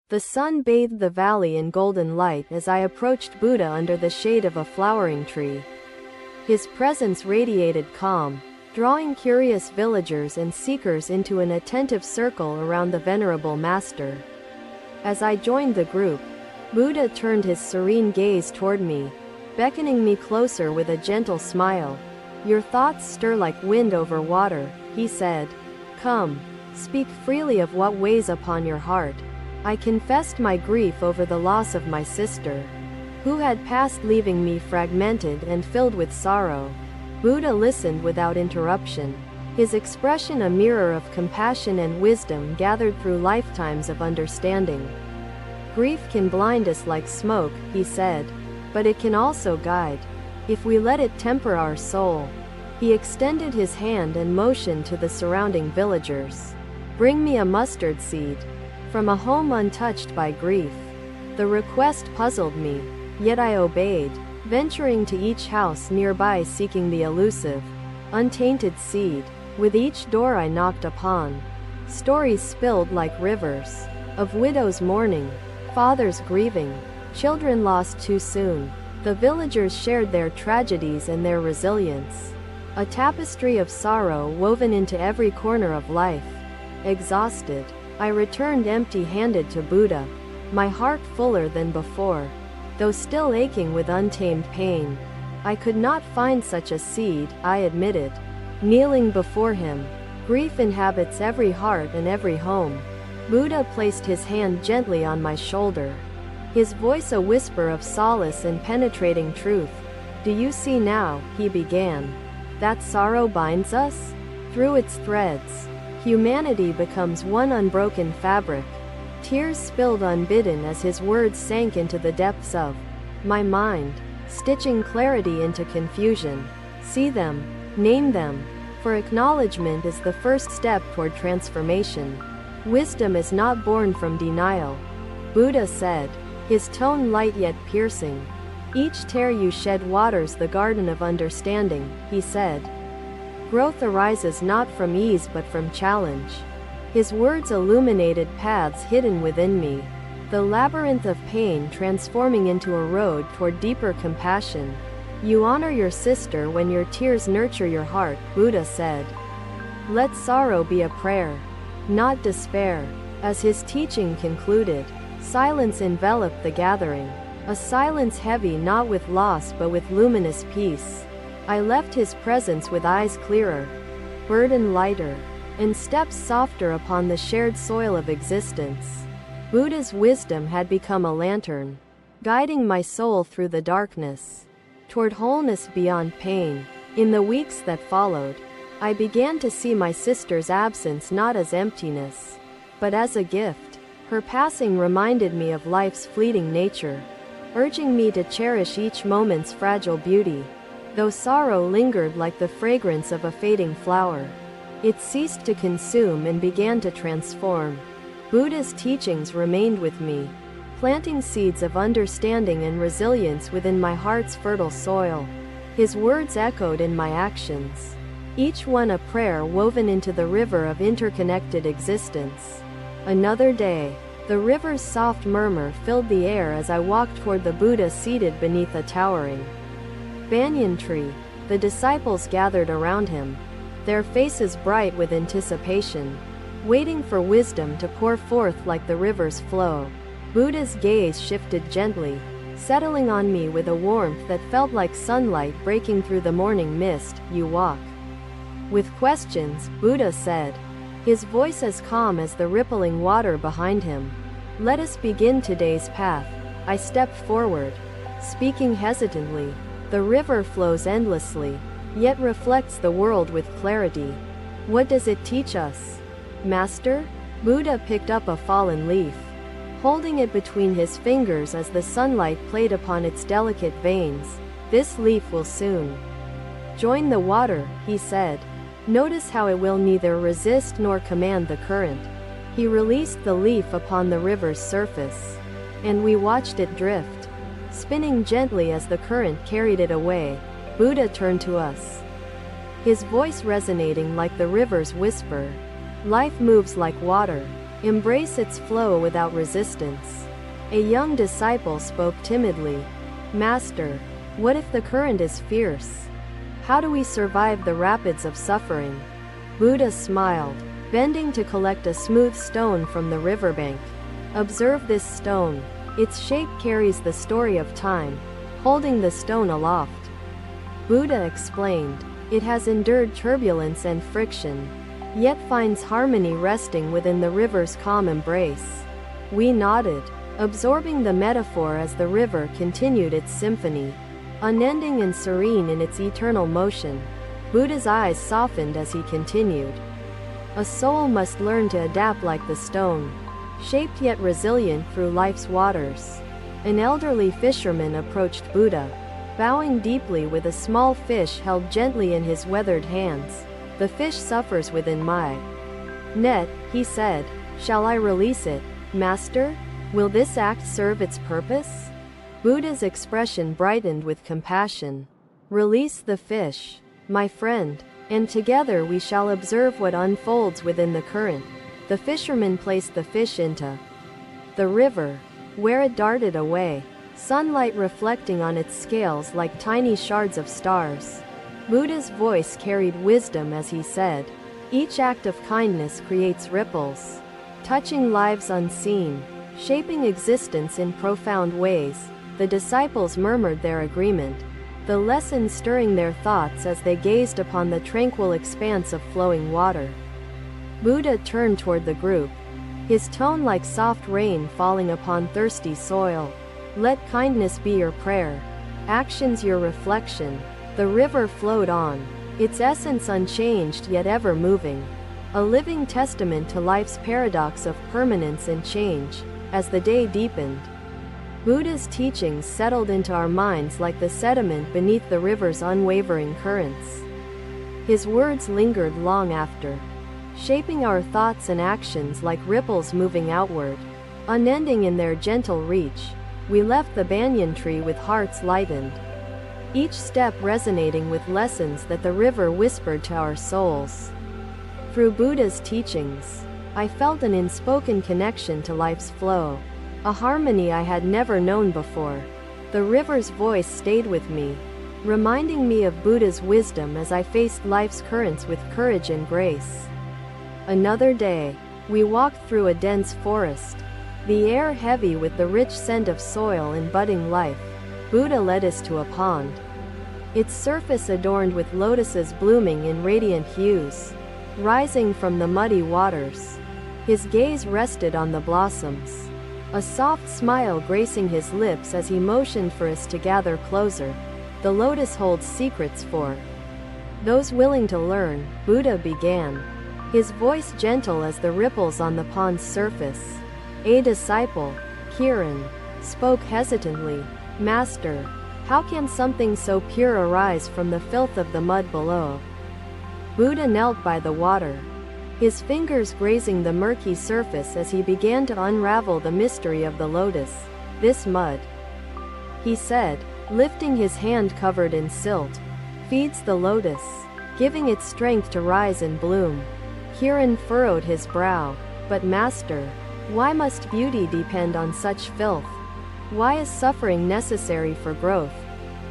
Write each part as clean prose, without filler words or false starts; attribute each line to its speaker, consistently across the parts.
Speaker 1: The sun bathed the valley in golden light as I approached Buddha under the shade of a flowering tree. His presence radiated calm, drawing curious villagers and seekers into an attentive circle around the venerable master. As I joined the group, Buddha turned his serene gaze toward me, beckoning me closer with a gentle smile. "Your thoughts stir like wind over water," he said. "Come, speak freely of what weighs upon your heart." I confessed my grief over the loss of my sister, who had passed, leaving me fragmented and filled with sorrow. Buddha listened without interruption, his expression a mirror of compassion and wisdom gathered through lifetimes of understanding. "Grief can blind us like smoke," he said, "but it can also guide, if we let it temper our soul." He extended his hand and motioned to the surrounding villagers. "Bring me a mustard seed, from a home untouched by grief." The request puzzled me, yet I obeyed, venturing to each house nearby seeking the elusive, untainted seed. With each door I knocked upon, stories spilled like rivers, of widows mourning, fathers grieving, children lost too soon. The villagers shared their tragedies and their resilience, a tapestry of sorrow woven into every corner of life. Exhausted, I returned empty-handed to Buddha, my heart fuller than before, though still aching with untamed pain. "I could not find such a seed," I admitted, kneeling before him. "Grief inhabits every heart and every home." Buddha placed his hand gently on my shoulder, his voice a whisper of solace and penetrating truth. "Do you see now," he began, "that sorrow binds us? Through its threads, humanity becomes one unbroken fabric." Tears spilled unbidden as his words sank into the depths of my mind, stitching clarity into confusion. "See them, name them, for acknowledgement is the first step toward transformation. Wisdom is not born from denial," Buddha said, his tone light yet piercing. "Each tear you shed waters the garden of understanding," he said. "Growth arises not from ease but from challenge." His words illuminated paths hidden within me, the labyrinth of pain transforming into a road toward deeper compassion. "You honor your sister when your tears nurture your heart," Buddha said. "Let sorrow be a prayer, not despair." As his teaching concluded, silence enveloped the gathering, a silence heavy not with loss but with luminous peace. I left his presence with eyes clearer, burden lighter, and steps softer upon the shared soil of existence. Buddha's wisdom had become a lantern, guiding my soul through the darkness, toward wholeness beyond pain. In the weeks that followed, I began to see my sister's absence not as emptiness, but as a gift. Her passing reminded me of life's fleeting nature, urging me to cherish each moment's fragile beauty. Though sorrow lingered like the fragrance of a fading flower, it ceased to consume and began to transform. Buddha's teachings remained with me, planting seeds of understanding and resilience within my heart's fertile soil. His words echoed in my actions, each one a prayer woven into the river of interconnected existence. Another day, the river's soft murmur filled the air as I walked toward the Buddha seated beneath a towering banyan tree. The disciples gathered around him, their faces bright with anticipation, waiting for wisdom to pour forth like the river's flow. Buddha's gaze shifted gently, settling on me with a warmth that felt like sunlight breaking through the morning mist. "You walk with questions," Buddha said, his voice as calm as the rippling water behind him. "Let us begin today's path." I stepped forward, speaking hesitantly. "The river flows endlessly, yet reflects the world with clarity. What does it teach us, Master?" Buddha picked up a fallen leaf, holding it between his fingers as the sunlight played upon its delicate veins. "This leaf will soon join the water," he said. "Notice how it will neither resist nor command the current." He released the leaf upon the river's surface, and we watched it drift, spinning gently as the current carried it away. Buddha turned to us, his voice resonating like the river's whisper. "Life moves like water. Embrace its flow without resistance. A young disciple spoke timidly. Master, what if the current is fierce? How do we survive the rapids of suffering? Buddha smiled, bending to collect a smooth stone from the riverbank. Observe this stone. Its shape carries the story of time, holding the stone aloft. Buddha explained, it has endured turbulence and friction, yet finds harmony resting within the river's calm embrace. We nodded, absorbing the metaphor as the river continued its symphony, unending and serene in its eternal motion. Buddha's eyes softened as he continued. A soul must learn to adapt like the stone, shaped yet resilient through life's waters. An elderly fisherman approached Buddha, bowing deeply with a small fish held gently in his weathered hands. The fish suffers within my net, he said. Shall I release it, Master? Will this act serve its purpose? Buddha's expression brightened with compassion. Release the fish, my friend, and together we shall observe what unfolds within the current. The fisherman placed the fish into the river, where it darted away, sunlight reflecting on its scales like tiny shards of stars. Buddha's voice carried wisdom as he said, each act of kindness creates ripples, touching lives unseen, shaping existence in profound ways. The disciples murmured their agreement, the lesson stirring their thoughts as they gazed upon the tranquil expanse of flowing water. Buddha turned toward the group, his tone like soft rain falling upon thirsty soil. Let kindness be your prayer, actions your reflection. The river flowed on, its essence unchanged yet ever moving, a living testament to life's paradox of permanence and change. As the day deepened, Buddha's teachings settled into our minds like the sediment beneath the river's unwavering currents. His words lingered long after, shaping our thoughts and actions like ripples moving outward. Unending in their gentle reach, we left the banyan tree with hearts lightened, each step resonating with lessons that the river whispered to our souls. Through Buddha's teachings, I felt an unspoken connection to life's flow, a harmony I had never known before. The river's voice stayed with me, reminding me of Buddha's wisdom as I faced life's currents with courage and grace. Another day, we walked through a dense forest, the air heavy with the rich scent of soil and budding life. Buddha led us to a pond, its surface adorned with lotuses blooming in radiant hues, rising from the muddy waters. His gaze rested on the blossoms, a soft smile gracing his lips as he motioned for us to gather closer. The lotus holds secrets for those willing to learn, Buddha began, his voice gentle as the ripples on the pond's surface. A disciple, Kiran, spoke hesitantly. Master, how can something so pure arise from the filth of the mud below? Buddha knelt by the water, his fingers grazing the murky surface as he began to unravel the mystery of the lotus. This mud, he said, lifting his hand covered in silt, feeds the lotus, giving it strength to rise and bloom. Kiran furrowed his brow. But Master, why must beauty depend on such filth? Why is suffering necessary for growth?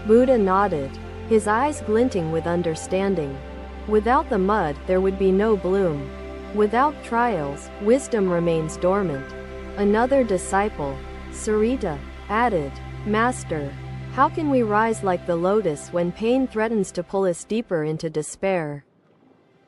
Speaker 1: Buddha nodded, his eyes glinting with understanding. Without the mud, there would be no bloom. Without trials, wisdom remains dormant. Another disciple, Sarita, added, Master, how can we rise like the lotus when pain threatens to pull us deeper into despair?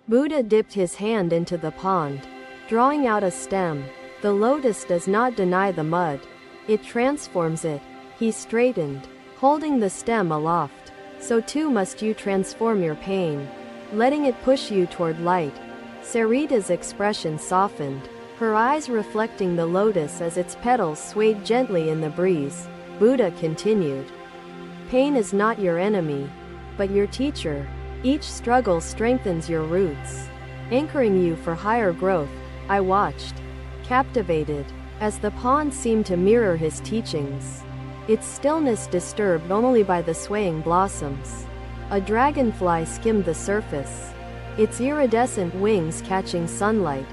Speaker 1: Buddha dipped his hand into the pond, drawing out a stem. The lotus does not deny the mud, it transforms it. He straightened, holding the stem aloft. So too must you transform your pain, letting it push you toward light. Sarita's expression softened, her eyes reflecting the lotus as its petals swayed gently in the breeze. Buddha continued, pain is not your enemy, but your teacher. Each struggle strengthens your roots, anchoring you for higher growth. I watched, captivated, as the pond seemed to mirror his teachings, its stillness disturbed only by the swaying blossoms. A dragonfly skimmed the surface, its iridescent wings catching sunlight.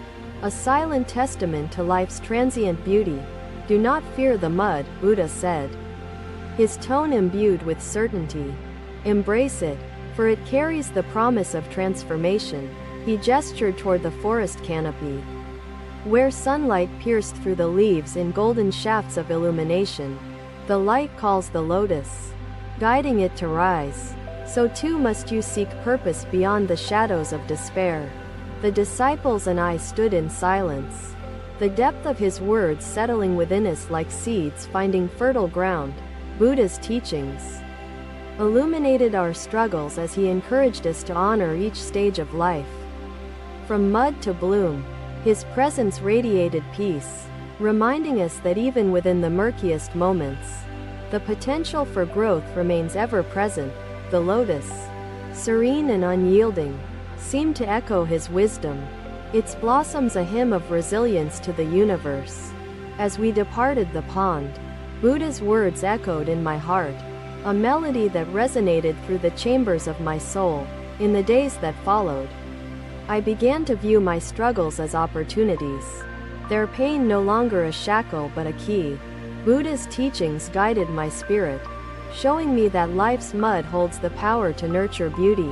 Speaker 1: a silent testament to life's transient beauty. Do not fear the mud, Buddha said, his tone imbued with certainty. Embrace it, for it carries the promise of transformation. He gestured toward the forest canopy, where sunlight pierced through the leaves in golden shafts of illumination. The light calls the lotus, guiding it to rise. So too must you seek purpose beyond the shadows of despair. The disciples and I stood in silence, the depth of his words settling within us like seeds finding fertile ground. Buddha's teachings illuminated our struggles as he encouraged us to honor each stage of life. From mud to bloom, his presence radiated peace, reminding us that even within the murkiest moments, the potential for growth remains ever present. The lotus, serene and unyielding, seemed to echo his wisdom, its blossoms a hymn of resilience to the universe. As we departed the pond, Buddha's words echoed in my heart, a melody that resonated through the chambers of my soul. In the days that followed, I began to view my struggles as opportunities, their pain no longer a shackle but a key. Buddha's teachings guided my spirit, showing me that life's mud holds the power to nurture beauty,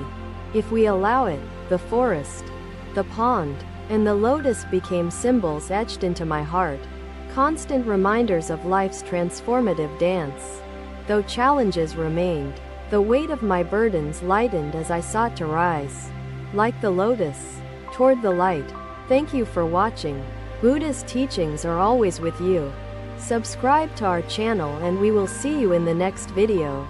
Speaker 1: if we allow it. The forest, the pond, and the lotus became symbols etched into my heart, constant reminders of life's transformative dance. Though challenges remained, the weight of my burdens lightened as I sought to rise, like the lotus, toward the light. Thank you for watching. Buddha's teachings are always with you. Subscribe to our channel and we will see you in the next video.